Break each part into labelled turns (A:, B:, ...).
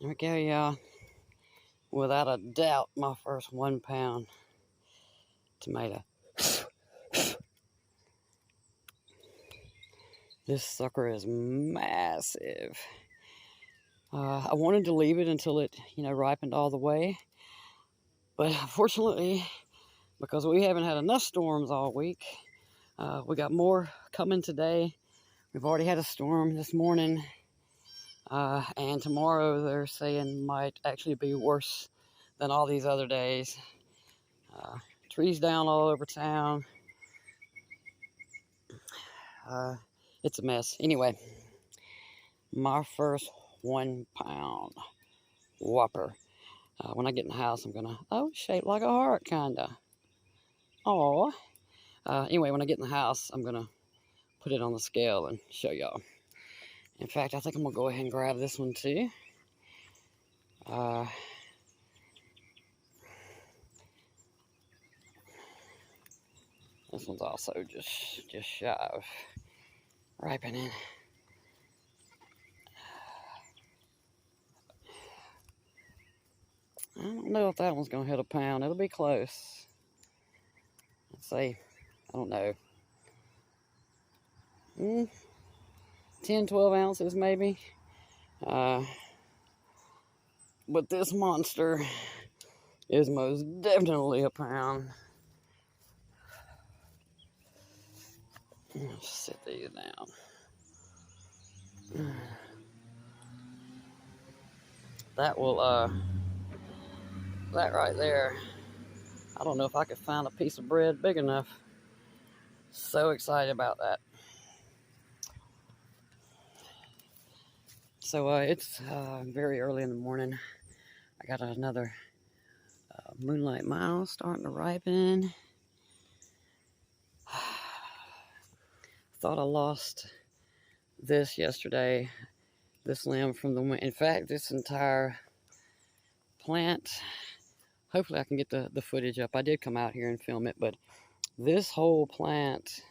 A: Okay, y'all. Without a doubt, my first 1 pound tomato. This sucker is massive. I wanted to leave it until it, ripened all the way. But unfortunately, because we haven't had enough storms all week, we got more coming today. We've already had a storm this morning. And tomorrow they're saying might actually be worse than all these other days. Trees down all over town. It's a mess. Anyway, my first 1 pound whopper. When I get in the house, I'm gonna, shaped like a heart, kinda. Aw. Anyway, when I get in the house, I'm gonna put it on the scale and show y'all. In fact, I think I'm gonna go ahead and grab this one too. This one's also just shy of ripening. I don't know if that one's gonna hit a pound. It'll be close. Let's see. I don't know. 10, 12 ounces maybe. But this monster is most definitely a pound. Let's sit these down. That will, that right there, I don't know if I could find a piece of bread big enough. So excited about that. So it's very early in the morning. I got another Moonlight Mile starting to ripen. Thought I lost this yesterday, this limb from the wind. In fact, this entire plant, hopefully I can get the footage up. I did come out here and film it, but this whole plant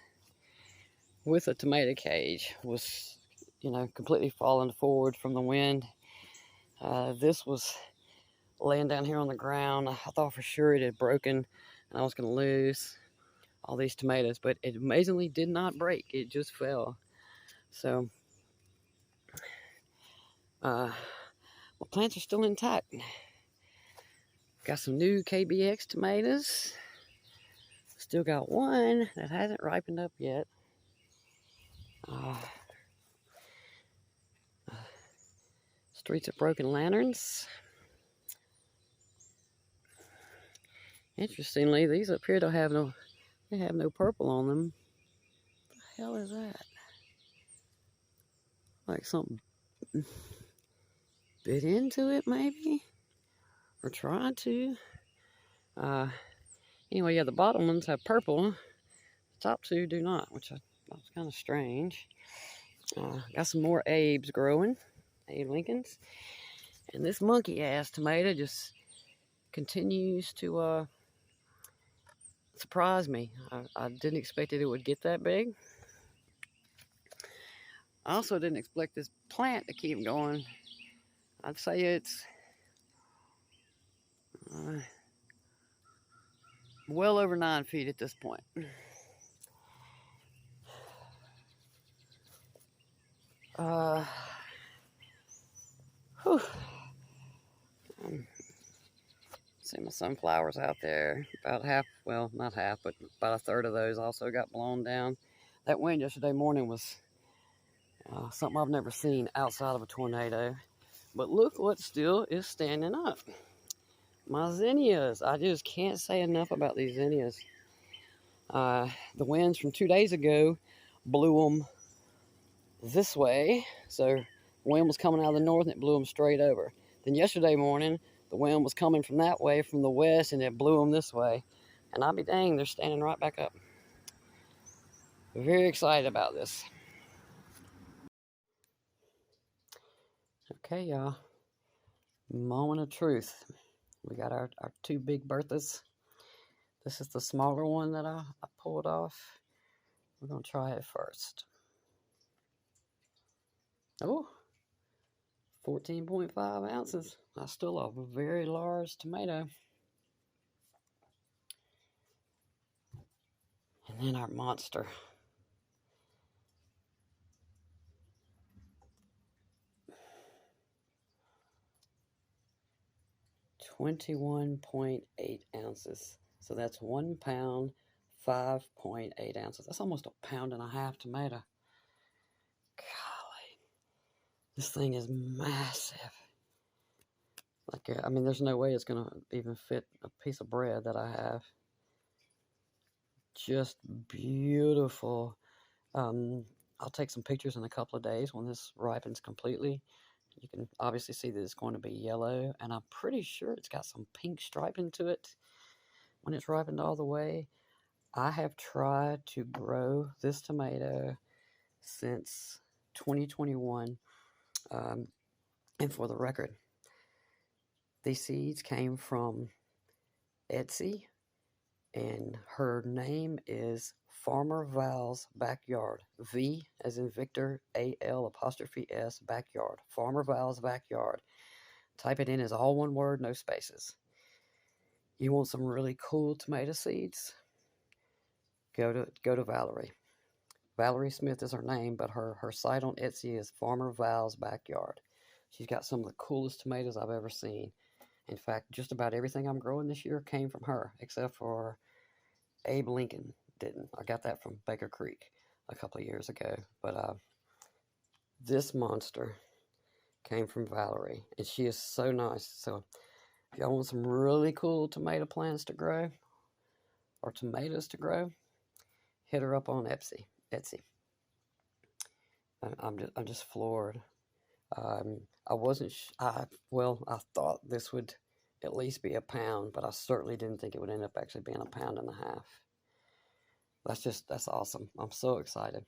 A: with a tomato cage was, completely falling forward from the wind. This was laying down here on the ground. I thought for sure it had broken and I was going to lose all these tomatoes, but it amazingly did not break. It just fell. So, my plants are still intact. Got some new KBX tomatoes. Still got one that hasn't ripened up yet. Streets of Broken Lanterns. Interestingly, these appear to have no purple on them. What the hell is that? Like something bit into it, maybe? Or tried to? Anyway, yeah, the bottom ones have purple. The top two do not, which I thought was kind of strange. Got some more Abes growing. Abe Lincolns. And this monkey-ass tomato just continues to surprise me. I didn't expect it would get that big. I also didn't expect this plant to keep going. I'd say it's well over 9 feet at this point. See my sunflowers out there. About half, well, not half, but about a third of those also got blown down. That wind yesterday morning was something I've never seen outside of a tornado. But look what still is standing up. My zinnias. I just can't say enough about these zinnias. The winds from 2 days ago blew them this way. So the wind was coming out of the north and it blew them straight over. Then yesterday morning, the wind was coming from that way, from the west, and it blew them this way. And I'll be dang, they're standing right back up. Very excited about this. Okay, y'all. Moment of truth. We got our two big Berthas. This is the smaller one that I pulled off. We're going to try it first. Oh, 14.5 ounces. That's still a very large tomato. And then our monster. $21.8 ounces. So that's 1 pound, 5.8 ounces. That's almost a pound and a half tomato. Golly, this thing is massive. Like, I mean, there's no way it's gonna even fit a piece of bread that I have. Just beautiful. I'll take some pictures in a couple of days when this ripens completely. You can obviously see that it's going to be yellow, and I'm pretty sure it's got some pink striping to it when it's ripened all the way. I have tried to grow this tomato since 2021, and for the record, these seeds came from Etsy, and her name is Farmer Val's Backyard. V as in Victor, A-L apostrophe S, Backyard. Farmer Val's Backyard. Type it in as all one word, no spaces. You want some really cool tomato seeds? Go to Valerie. Valerie Smith is her name, but her site on Etsy is Farmer Val's Backyard. She's got some of the coolest tomatoes I've ever seen. In fact, just about everything I'm growing this year came from her, except for Abe Lincoln didn't. I got that from Baker Creek a couple of years ago. But this monster came from Valerie, and she is so nice. So if y'all want some really cool tomato plants to grow, or tomatoes to grow, hit her up on Etsy. I'm just floored. I wasn't. I thought this would at least be a pound, but I certainly didn't think it would end up actually being a pound and a half. That's awesome. I'm so excited.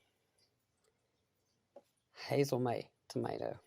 A: Hazel Mae tomato.